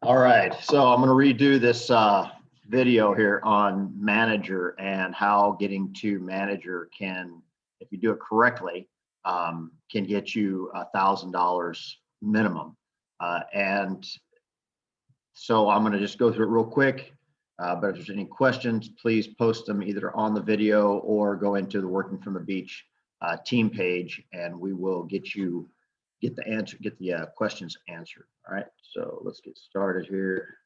All right, so I'm going to redo this video here on manager and how getting to manager can, if you do it correctly, can get you $1,000 minimum. And so I'm going to just go through it real quick. But if there's any questions, please post them either on the video or go into the Working from the Beach team page, and we will get the questions answered. All right, so let's get started here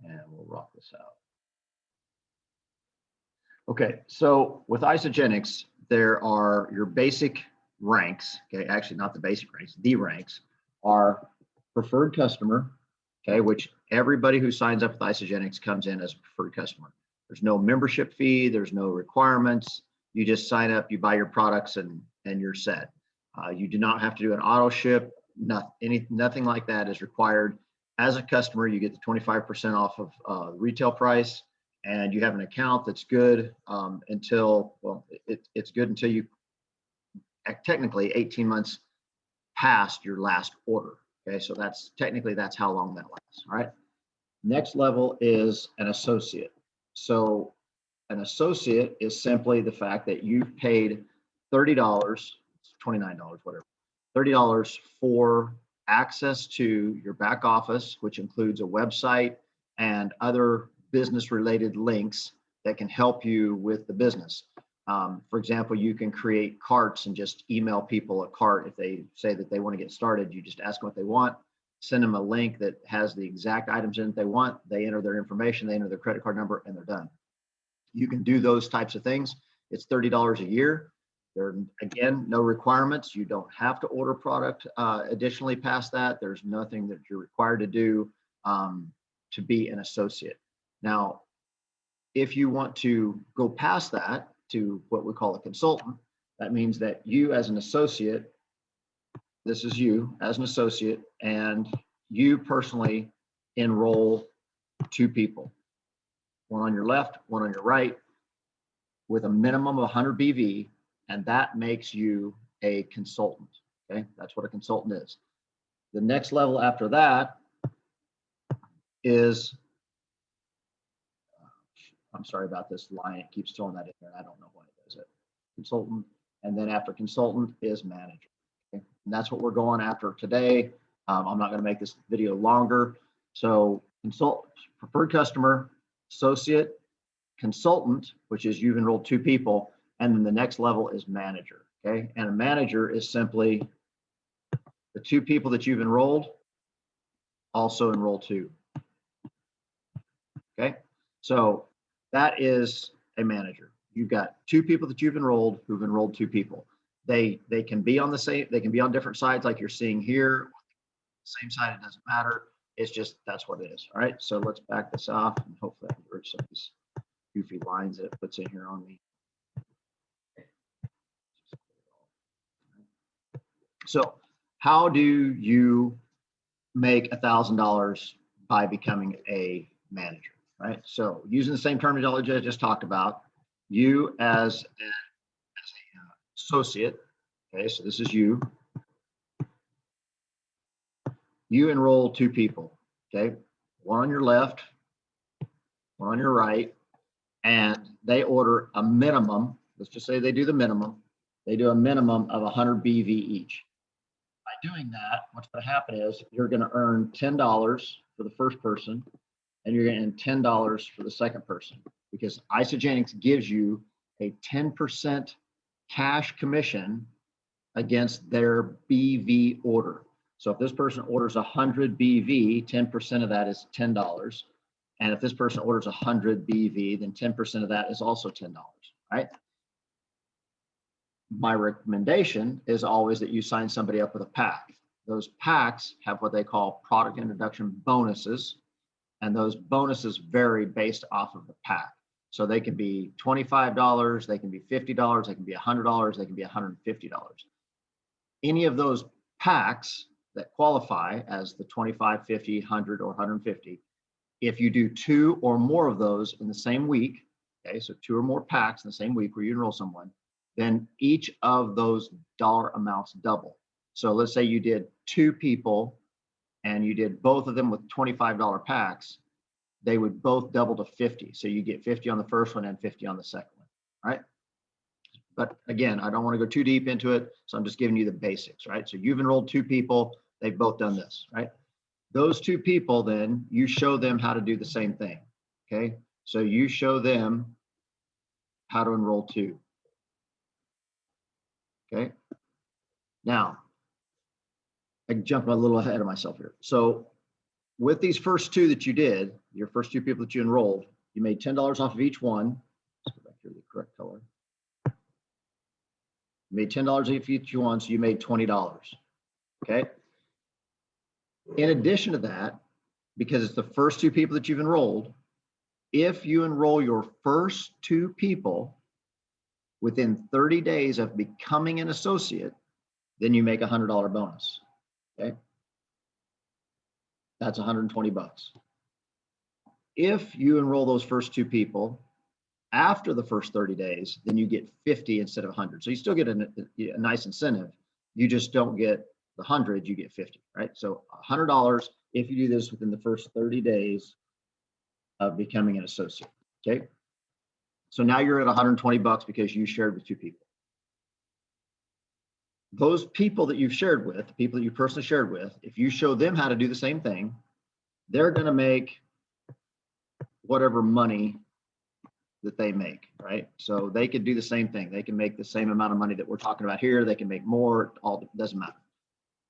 and we'll rock this out. Okay, so with Isagenix, there are your basic ranks. Okay, actually not the basic ranks, the ranks are preferred customer, okay, which everybody who signs up with Isagenix comes in as a preferred customer. There's no membership fee, there's no requirements. You just sign up, you buy your products, and you're set. You do not have to do an auto ship. Nothing like that is required. As a customer, you get the 25% off of retail price, and you have an account that's good until, well, it's good until you technically 18 months past your last order. Okay, so that's how long that lasts. All right. Next level is an associate. So an associate is simply the fact that you've paid $30, $29, whatever, $30 for access to your back office, which includes a website and other business related links that can help you with the business. For example, you can create carts and just email people a cart. If they say that they want to get started, you just ask them what they want, send them a link that has the exact items in it they want. They enter their information, they enter their credit card number, and they're done. You can do those types of things. It's $30 a year. There are, again, no requirements. You don't have to order product additionally past that. There's nothing that you're required to do to be an associate. Now, if you want to go past that to what we call a consultant, that means that you as an associate, this is you as an associate, and you personally enroll 2 people, one on your left, one on your right, with a minimum of 100 BV, and that makes you a consultant. Okay, that's what a consultant is. The next level after that is, I'm sorry about this line, it keeps throwing that in there. I don't know why it does it. Consultant, and then after consultant is manager. Okay? And that's what we're going after today. I'm not going to make this video longer. So preferred customer, associate, consultant, which is you've enrolled 2 people, and then the next level is manager. Okay, and a manager is simply the 2 people that you've enrolled also enroll 2. Okay, so that is a manager. You've got 2 people that you've enrolled who've enrolled 2 people. They can be on the same, they can be on different sides like you're seeing here. Same side, it doesn't matter. It's just, that's what it is. All right, so let's back this off and hopefully I can get rid of some of these goofy lines that it puts in here on me. So how do you make $1,000 by becoming a manager? Right. So using the same terminology I just talked about, you as an associate, okay, so this is you enroll 2 people, okay, one on your left, one on your right, and they order a minimum, let's just say they do the minimum, they do a minimum of 100 BV each. By doing that, what's going to happen is you're going to earn $10 for the first person, and you're getting $10 for the second person, because Isagenix gives you a 10% cash commission against their BV order. So if this person orders 100 BV, 10% of that is $10. And if this person orders 100 BV, then 10% of that is also $10, right? My recommendation is always that you sign somebody up with a pack. Those packs have what they call product introduction bonuses. And those bonuses vary based off of the pack. So they can be $25, they can be $50, they can be $100, they can be $150. Any of those packs that qualify as the 25, 50, 100, or 150, if you do 2 or more of those in the same week, okay, so 2 or more packs in the same week where you enroll someone, then each of those dollar amounts double. So let's say you did 2 people and you did both of them with $25 packs, they would both double to 50. So you get 50 on the first one and 50 on the second one, right? But again, I don't want to go too deep into it, so I'm just giving you the basics, right? So you've enrolled 2 people, they've both done this, right? Those 2 people, then you show them how to do the same thing, okay? So you show them how to enroll 2, okay? Now, I jumped a little ahead of myself here. So with these first 2 that you did, your first 2 people that you enrolled, you made $10 off of each one. Let's go back here to the correct color. You made $10 off each one, so you made $20, okay? In addition to that, because it's the first 2 people that you've enrolled, if you enroll your first 2 people within 30 days of becoming an associate, then you make a $100 bonus, okay? That's 120 bucks. If you enroll those first 2 people after the first 30 days, then you get 50 instead of 100. So you still get a nice incentive. You just don't get the 100, you get 50, right? So $100 if you do this within the first 30 days of becoming an associate, okay? So now you're at 120 bucks because you shared with 2 people. Those people that you've shared with, the people that you personally shared with, if you show them how to do the same thing, they're going to make whatever money that they make, right? So they could do the same thing. They can make the same amount of money that we're talking about here. They can make more, all doesn't matter.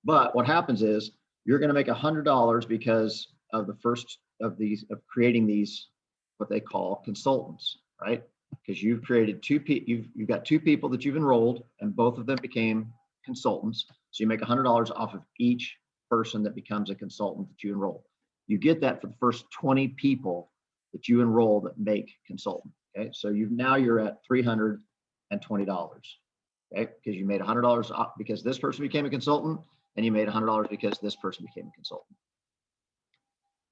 But what happens is you're going to make $100 because of the first of these, of creating these, what they call consultants, right? Because you've created 2 people, you've got 2 people that you've enrolled and both of them became consultants. So you make $100 off of each person that becomes a consultant that you enroll. You get that for the first 20 people that you enroll that make consultant. Okay, so you're at $320. Okay, because you made $100 off because this person became a consultant, and you made $100 because this person became a consultant.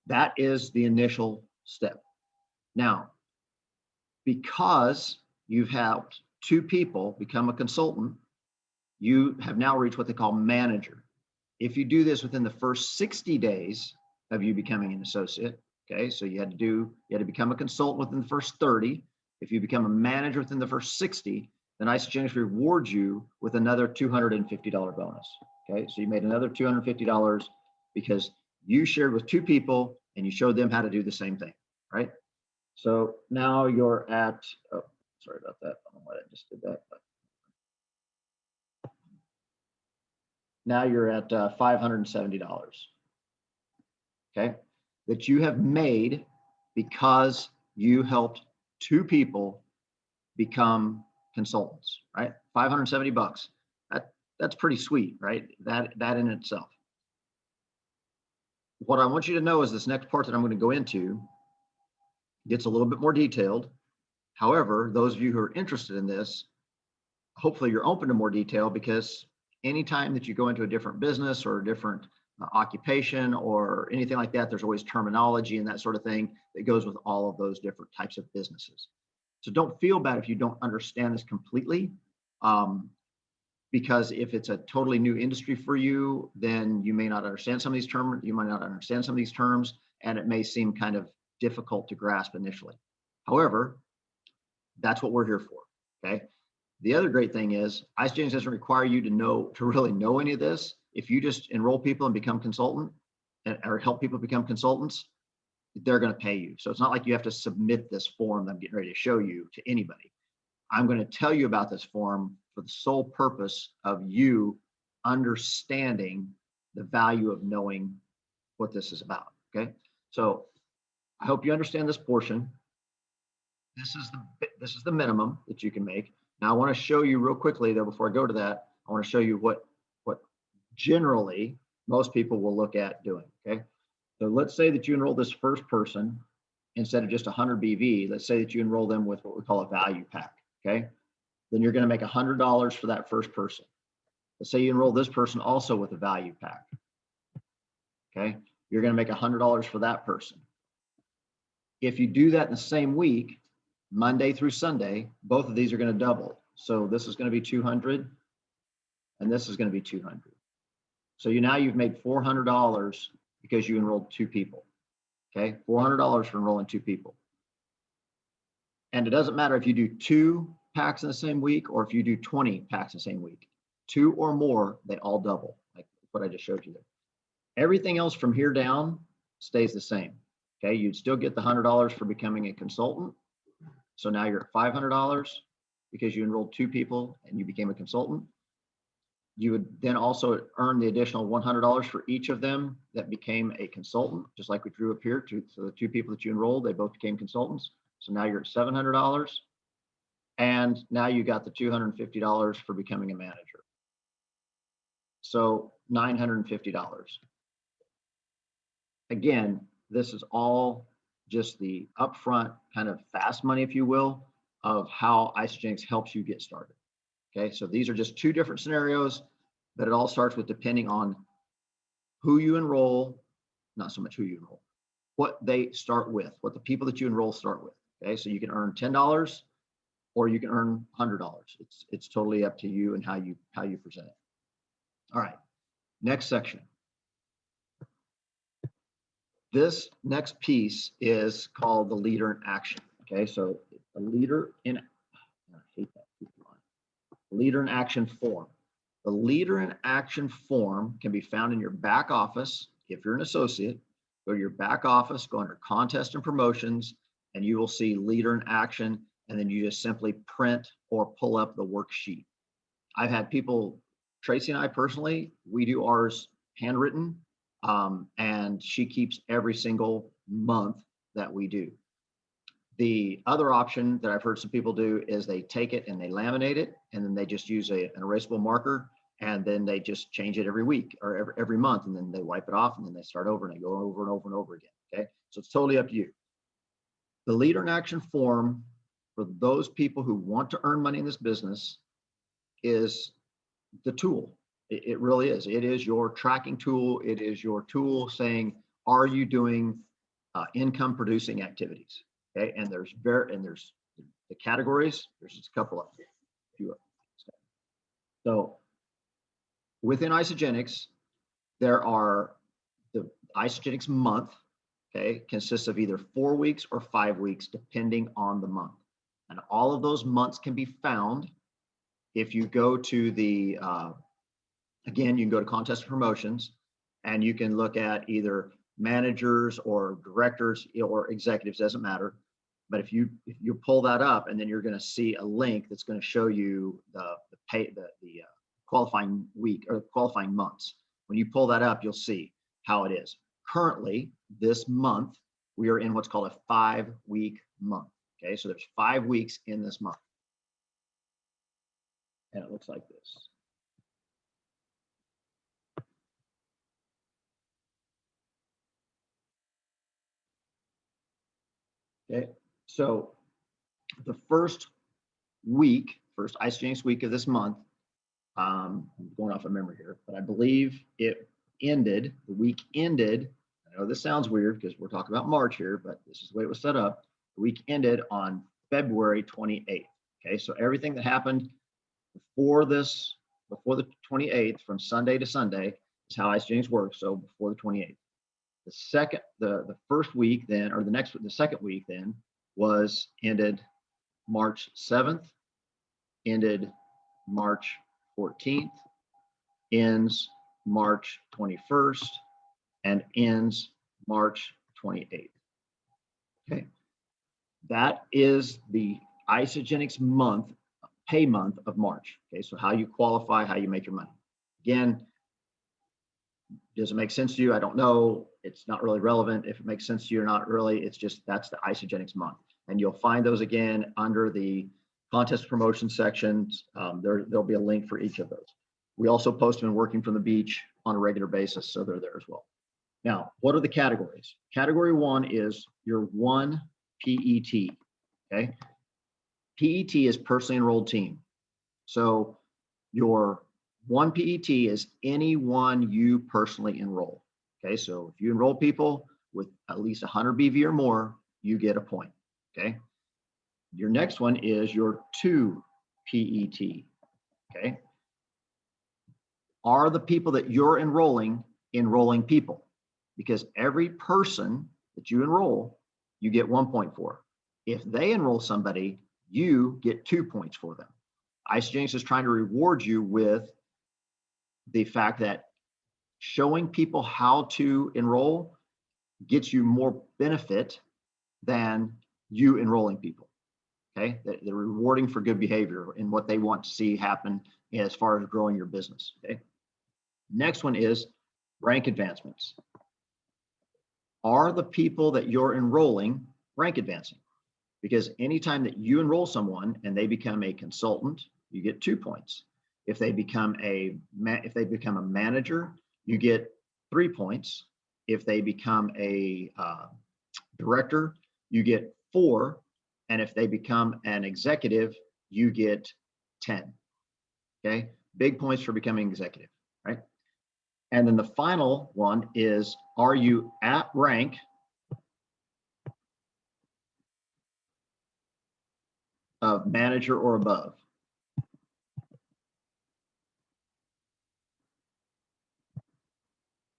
That is the initial step. Now, because you've helped 2 people become a consultant, you have now reached what they call manager. If you do this within the first 60 days of you becoming an associate, okay, so you had to become a consultant within the first 30. If you become a manager within the first 60, then Isagenix rewards you with another $250 bonus. Okay, so you made another $250 because you shared with 2 people and you showed them how to do the same thing, right? So now you're at, oh, sorry about that. I don't know why I just did that. But now you're at $570, okay, that you have made because you helped 2 people become consultants, right? 570 bucks. That's pretty sweet, right? That in itself. What I want you to know is this next part that I'm going to go into gets a little bit more detailed. However, those of you who are interested in this, hopefully you're open to more detail, because anytime that you go into a different business or a different occupation or anything like that, there's always terminology and that sort of thing that goes with all of those different types of businesses. So don't feel bad if you don't understand this completely, because if it's a totally new industry for you, then you may not understand some of these terms. You might not understand some of these terms, and it may seem kind of difficult to grasp initially. However, that's what we're here for. Okay. The other great thing is Isagenix doesn't require you to really know any of this. If you just enroll people and become consultant or help people become consultants, they're going to pay you. So it's not like you have to submit this form that I'm getting ready to show you to anybody. I'm going to tell you about this form for the sole purpose of you understanding the value of knowing what this is about. Okay. So I hope you understand this portion. This is the minimum that you can make. Now I want to show you real quickly though, before I go to that, I want to show you what generally most people will look at doing. Okay. So let's say that you enroll this first person instead of just 100 BV. Let's say that you enroll them with what we call a value pack. Okay. Then you're going to make $100 for that first person. Let's say you enroll this person also with a value pack. Okay. You're going to make $100 for that person. If you do that in the same week, Monday through Sunday, both of these are going to double. So this is going to be 200 and this is going to be 200. So you've made $400 because you enrolled 2 people. Okay, $400 for enrolling 2 people. And it doesn't matter if you do 2 packs in the same week or if you do 20 packs in the same week. 2 or more, they all double, like what I just showed you there. Everything else from here down stays the same. Okay, you'd still get the $100 for becoming a consultant. So now you're at $500 because you enrolled 2 people and you became a consultant. You would then also earn the additional $100 for each of them that became a consultant, just like we drew up here. So the 2 people that you enrolled, they both became consultants. So now you're at $700. And now you got the $250 for becoming a manager. So $950. Again, this is all just the upfront kind of fast money, if you will, of how Isagenix helps you get started. Okay, so these are just 2 different scenarios, but it all starts with depending on who you enroll, not so much who you enroll, what they start with, what the people that you enroll start with. Okay, so you can earn $10 or you can earn $100. It's totally up to you and how you present it. All right, next section. This next piece is called the leader in action. Okay, so the leader in, I hate that leader in action form. The leader in action form can be found in your back office. If you're an associate, go to your back office, go under contest and promotions, and you will see leader in action. And then you just simply print or pull up the worksheet. I've had people, Tracy and I personally, we do ours handwritten, and she keeps every single month that we do. The other option that I've heard some people do is they take it and they laminate it, and then they just use an erasable marker, and then they just change it every week or every month, and then they wipe it off, and then they start over and they go over and over and over again. Okay, so it's totally up to you. The leader in action form for those people who want to earn money in this business is the tool. It really is. It is your tracking tool. It is your tool saying, are you doing income producing activities? Okay, and there's the categories. There's just a couple of few. So within Isagenix, there are the Isagenix month. Okay, consists of either 4 weeks or 5 weeks, depending on the month. And all of those months can be found if you go to the, again, you can go to contest promotions, and you can look at either managers or directors or executives, doesn't matter. But if you pull that up, and then you're going to see a link that's going to show you the qualifying week or qualifying months. When you pull that up, you'll see how it is. Currently, this month, we are in what's called a 5-week month. Okay, so there's 5 weeks in this month. And it looks like this. Okay, so the first Isagenix week of this month, I'm going off of memory here, but I believe the week ended, I know this sounds weird because we're talking about March here, but this is the way it was set up. The week ended on February 28th. Okay, so everything that happened before the 28th, from Sunday to Sunday, is how Isagenix works. So before the 28th. The first week then, or the second week then, was ended March 7th, ended March 14th, ends March 21st, and ends March 28th. Okay, that is the Isagenix month, pay month of March. Okay, so how you qualify, how you make your money. Again, does it make sense to you? I don't know. It's not really relevant if it makes sense to you or not really. It's just that's the Isagenix month. And you'll find those again under the contest promotion sections. There'll be a link for each of those. We also post them in Working from the Beach on a regular basis, so they're there as well. Now, what are the categories? Category 1 is your 1 PET. Okay, PET is personally enrolled team. So your 1 PET is anyone you personally enroll. Okay, so if you enroll people with at least 100 BV or more, you get a point. Okay, your next one is your 2 PET. Okay, are the people that you're enrolling people? because every person that you enroll, you get 1 point for. If they enroll somebody, you get 2 points for them. Isagenix is trying to reward you with the fact that showing people how to enroll gets you more benefit than you enrolling people. Okay, they're rewarding for good behavior and what they want to see happen as far as growing your business. Okay, next one is rank advancements. Are the people that you're enrolling rank advancing? Because anytime that you enroll someone and they become a consultant, you get 2 points. If they become a manager, you get 3 points. If they become a director, you get 4. And if they become an executive, you get 10. Okay, big points for becoming executive, right? And then the final one is, are you at rank of manager or above?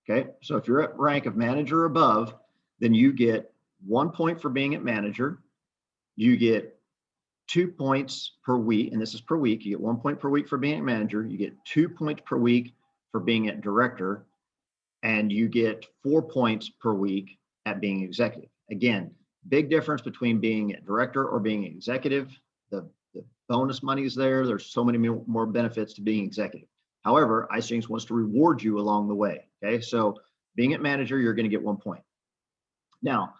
Okay, so if you're at rank of manager or above, then you get 1 point for being at manager. You get 2 points per week, and this is per week. You get 1 point per week for being a manager. You get 2 points per week for being a director, and you get 4 points per week at being executive. Again, big difference between being a director or being an executive. The bonus money is there. There's so many more benefits to being executive. However, Isagenix wants to reward you along the way. Okay, so being at manager, you're going to get 1 point. Now,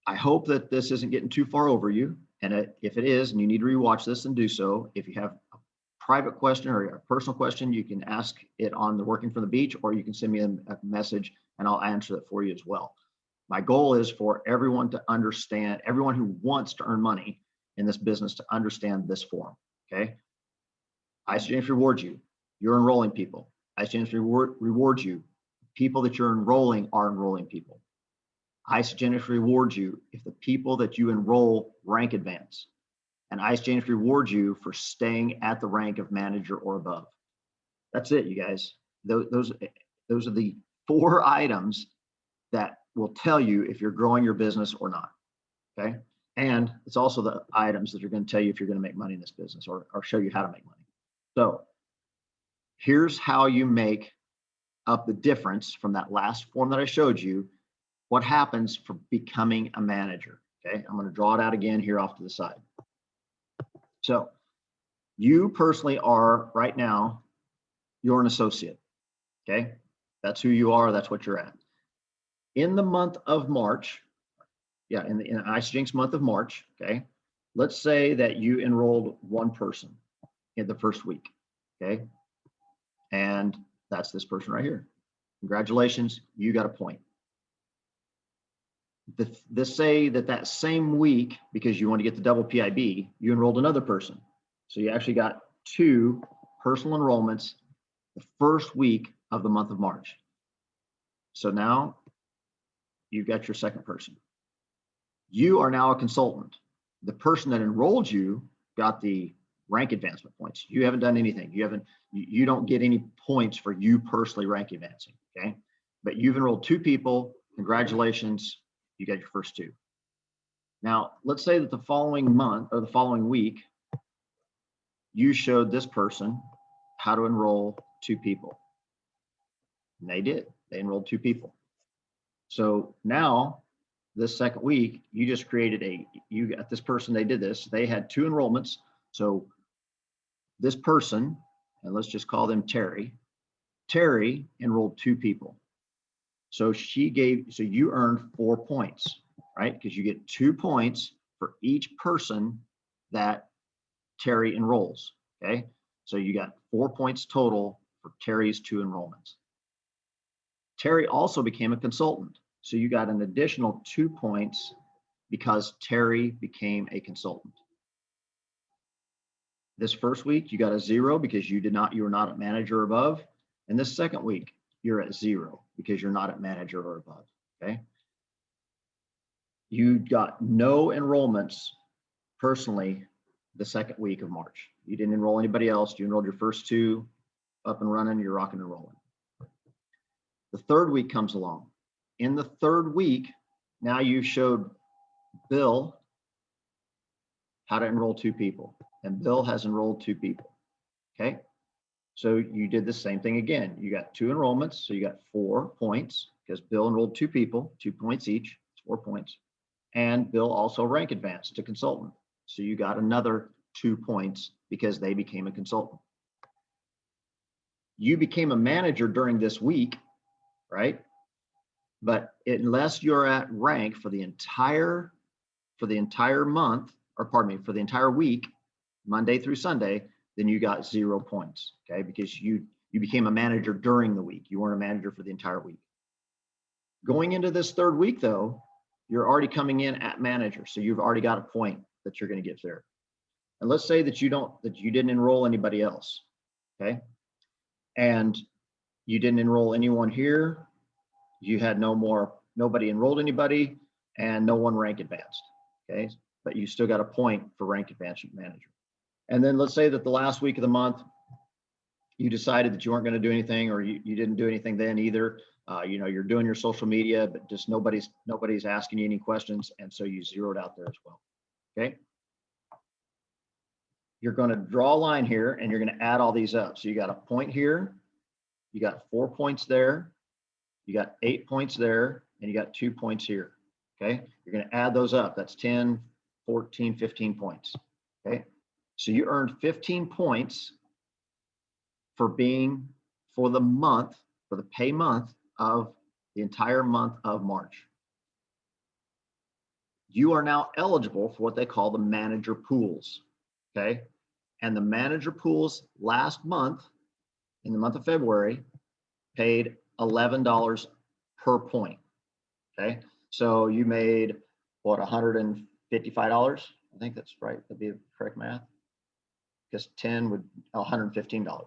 I hope that this isn't getting too far over you. And if it is, and you need to rewatch this, and do so. If you have a private question or a personal question, you can ask it on the Working from the Beach, or you can send me a message and I'll answer it for you as well. My goal is for everyone to understand, everyone who wants to earn money in this business, to understand this form. Okay. Isagenix rewards you. You're enrolling people. Isagenix rewards you. People that you're enrolling are enrolling people. Isagenix rewards you if the people that you enroll rank advance. And Isagenix rewards you for staying at the rank of manager or above. That's it, you guys. Those are the 4 items that will tell you if you're growing your business or not. Okay. And it's also the items that are going to tell you if you're going to make money in this business, or show you how to make money. So here's how you make up the difference from that last form that I showed you. What happens for becoming a manager? Okay, I'm going to draw it out again here off to the side. So you personally are right now, you're an associate. Okay, that's who you are. That's what you're at. In the month of March, in Isagenix month of March, okay, let's say that you enrolled 1 person in the first week. Okay, and that's this person right here. Congratulations, you got a point. Let's say that same week, because you want to get the double PIB, you enrolled another person. So you actually got 2 personal enrollments the first week of the month of March. So now you've got your second person. You are now a consultant. The person that enrolled you got the rank advancement points. You haven't done anything. You don't get any points for you personally rank advancing. Okay, but you've enrolled 2 people. Congratulations. You got your first 2. Now, let's say that the following month or the following week, you showed this person how to enroll 2 people. And they did. They enrolled 2 people. So now, this second week, you just created you got this person, they did this. They had 2 enrollments. So this person, and let's just call them Terry. Terry enrolled 2 people. So you earned 4 points, right? Because you get 2 points for each person that Terry enrolls. Okay. So you got 4 points total for Terry's 2 enrollments. Terry also became a consultant. So you got an additional 2 points because Terry became a consultant. This first week, you got a 0 because you were not a manager or above. And this second week, you're at 0 because you're not at manager or above. Okay. You got no enrollments personally the second week of March. You didn't enroll anybody else. You enrolled your first 2 up and running. You're rocking and rolling. The The third week comes along. In the third week, now you showed Bill how to enroll 2 people, and Bill has enrolled 2 people. Okay. So you did the same thing again. You got 2 enrollments. So you got 4 points because Bill enrolled 2 people, 2 points each, 4 points. And Bill also rank advanced to consultant. So you got another 2 points because they became a consultant. You became a manager during this week, right? But unless you're at rank for the entire month, or pardon me, for the entire week, Monday through Sunday, then you got 0 points, okay? Because you became a manager during the week. You weren't a manager for the entire week. Going into this third week though, you're already coming in at manager. So you've already got a point that you're going to get there. And let's say that you didn't enroll anybody else, okay? And you didn't enroll anyone here. You had nobody enrolled anybody, and no one rank advanced, okay? But you still got a point for rank advancement manager. And then let's say that the last week of the month, you decided that you weren't going to do anything, or you didn't do anything then either. You're doing your social media, but just nobody's asking you any questions, and so you zeroed out there as well, okay? You're going to draw a line here, and you're going to add all these up. So you got a point here, you got 4 points there, you got 8 points there, and you got 2 points here, okay? You're going to add those up. That's 10, 14, 15 points, okay? So you earned 15 points for the month, for the pay month of the entire month of March. You are now eligible for what they call the manager pools, okay? And the manager pools last month, in the month of February, paid $11 per point, okay? So you made, what, $155? I think that's right, that'd be the correct math. Because $115,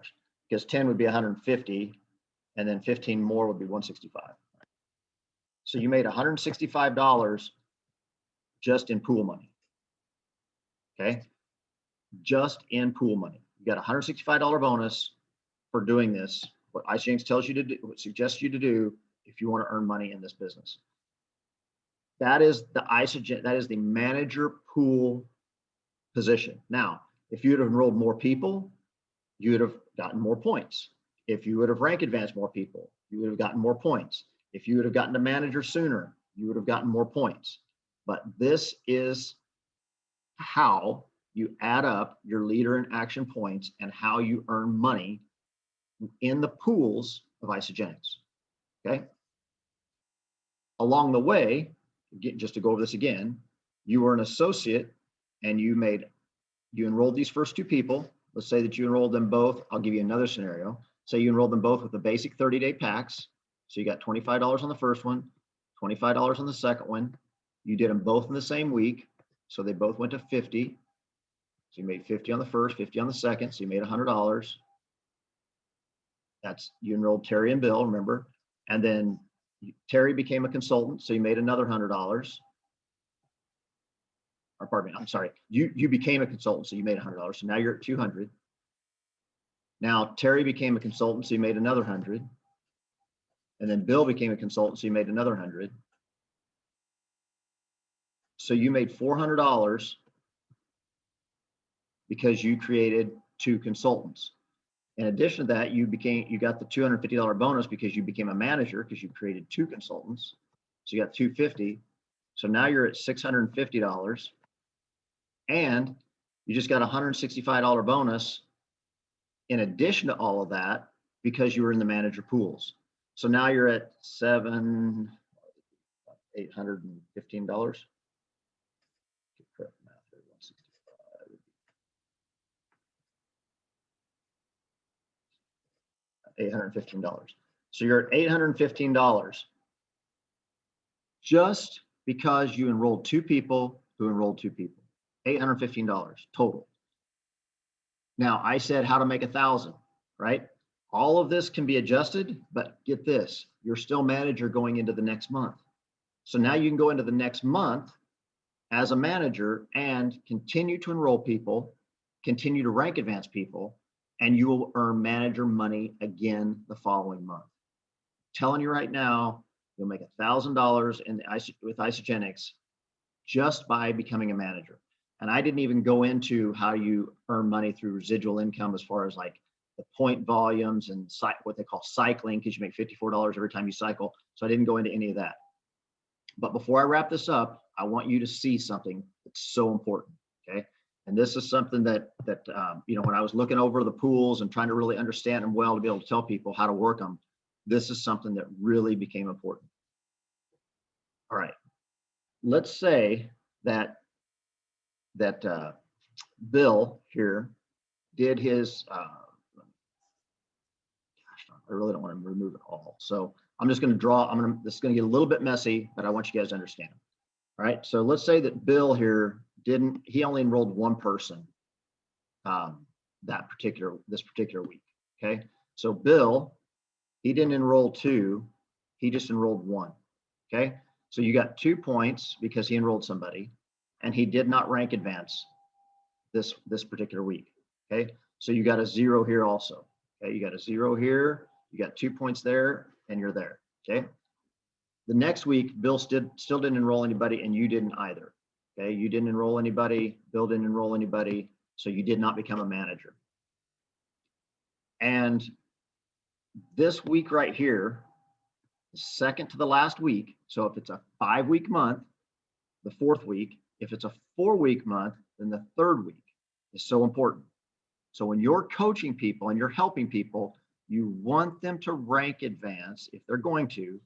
because 10 would be 150, and then 15 more would be 165. So you made $165 just in pool money, okay? Just in pool money. You got a $165 bonus for doing this, what ICEngx tells you to do, what suggests you to do if you want to earn money in this business. That is the manager pool position. Now, if you would have enrolled more people, you would have gotten more points. If you would have rank advanced more people, you would have gotten more points. If you would have gotten to manager sooner, you would have gotten more points. But this is how you add up your leader in action points and how you earn money in the pools of Isagenix, okay? Along the way, just to go over this again, you were an associate and you enrolled these first 2 people. Let's say that you enrolled them both. I'll give you another scenario. Say you enrolled them both with the basic 30-day packs. So you got $25 on the first one, $25 on the second one. You did them both in the same week. So they both went to 50. So you made 50 on the first, 50 on the second. So you made $100. You enrolled Terry and Bill, remember? And then Terry became a consultant. So you made another $100. Or pardon me, I'm sorry. You became a consultant, so you made $100. So now you're at 200. Now Terry became a consultant, so you made another 100. And then Bill became a consultant, so you made another 100. So you made $400 because you created 2 consultants. In addition to that, you got the $250 bonus because you became a manager because you created 2 consultants. So you got $250. So now you're at $650. And you just got a $165 bonus in addition to all of that because you were in the manager pools. So now you're at $815. Correct math here, 165. $815. So you're at $815 just because you enrolled 2 people who enrolled 2 people. $815 total. Now I said how to make 1,000, right? All of this can be adjusted, but get this, you're still manager going into the next month. So now you can go into the next month as a manager and continue to enroll people, continue to rank advance people, and you will earn manager money again the following month. telling you right now, you'll make $1,000 with Isagenix just by becoming a manager. And I didn't even go into how you earn money through residual income as far as like the point volumes and what they call cycling, because you make $54 every time you cycle. So I didn't go into any of that. But before I wrap this up, I want you to see something that's so important, okay? And this is something that when I was looking over the pools and trying to really understand them well to be able to tell people how to work them, this is something that really became important. All right, let's say that Bill here did his, gosh, I really don't want to remove it all. So I'm just going to draw, this is going to get a little bit messy, but I want you guys to understand. All right, so let's say that Bill here he only enrolled one person this particular week, okay? So Bill, he didn't enroll two, he just enrolled one, okay? So you got 2 points because he enrolled somebody, and he did not rank advance this particular week, okay? So you got a 0 here also, okay? You got a 0 here, you got 2 points there, and you're there, okay? The next week, Bill still didn't enroll anybody, and you didn't either, okay? You didn't enroll anybody, Bill didn't enroll anybody, so you did not become a manager. And this week right here, the second to the last week, so if it's a 5-week month, the 4th week, if it's a 4-week month, then the 3rd week is so important. So when you're coaching people and you're helping people, you want them to rank advance, if they're going to,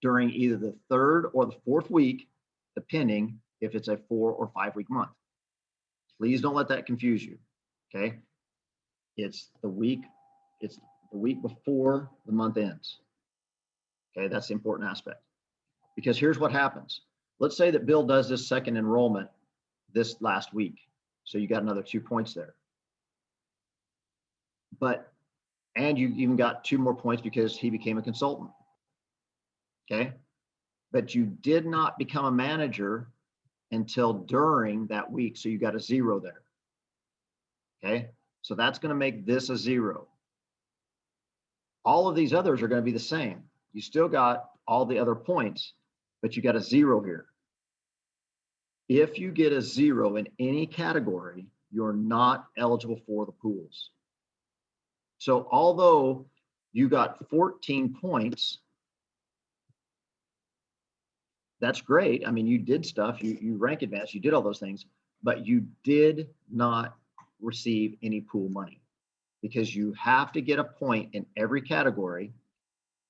during either the 3rd or the 4th week, depending if it's a 4 or 5-week month. Please don't let that confuse you, okay? It's the week before the month ends. Okay, that's the important aspect. Because here's what happens. Let's say that Bill does this second enrollment this last week. So you got another 2 points there. And you even got 2 more points because he became a consultant. Okay, but you did not become a manager until during that week. So you got a 0 there. Okay, so that's going to make this a 0. All of these others are going to be the same. You still got all the other points, but you got a 0 here. If you get a 0 in any category, you're not eligible for the pools. So although you got 14 points, that's great. I mean, you did stuff, you rank advanced, you did all those things, but you did not receive any pool money, because you have to get a point in every category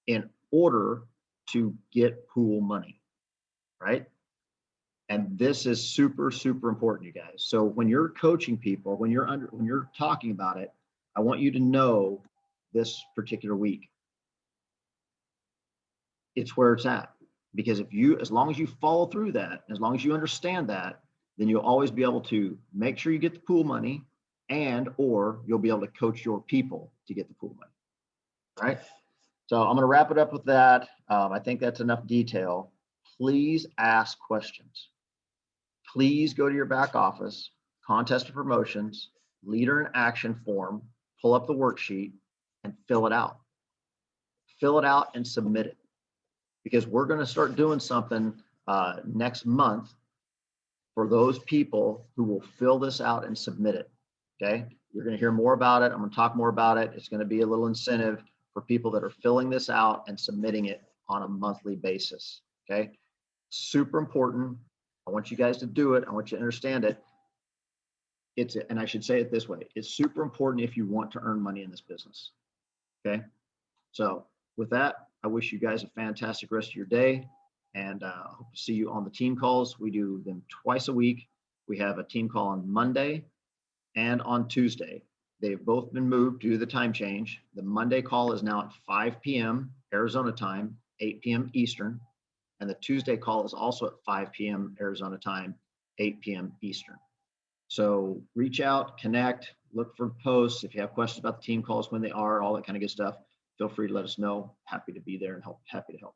in order to get pool money, right? And this is super, super important, you guys. So when you're coaching people, when you're talking about it, I want you to know this particular week. It's where it's at. Because as long as you follow through that, as long as you understand that, then you'll always be able to make sure you get the pool money, or you'll be able to coach your people to get the pool money, right? So I'm going to wrap it up with that. I think that's enough detail. Please ask questions. Please go to your back office, contest of promotions, leader in action form, pull up the worksheet and fill it out. Fill it out and submit it, because we're going to start doing something next month for those people who will fill this out and submit it. Okay, you're going to hear more about it. I'm going to talk more about it. It's going to be a little incentive for people that are filling this out and submitting it on a monthly basis. Okay, super important. I want you guys to do it. I want you to understand it. And I should say it this way, it's super important if you want to earn money in this business. Okay, so with that, I wish you guys a fantastic rest of your day, and I hope to see you on the team calls. We do them twice a week. We have a team call on Monday and on Tuesday. They've both been moved due to the time change. The Monday call is now at 5 p.m. Arizona time, 8 p.m. Eastern. And the Tuesday call is also at 5 p.m. Arizona time, 8 p.m. Eastern. So reach out, connect, look for posts. If you have questions about the team calls, when they are, all that kind of good stuff, feel free to let us know. Happy to be there and happy to help.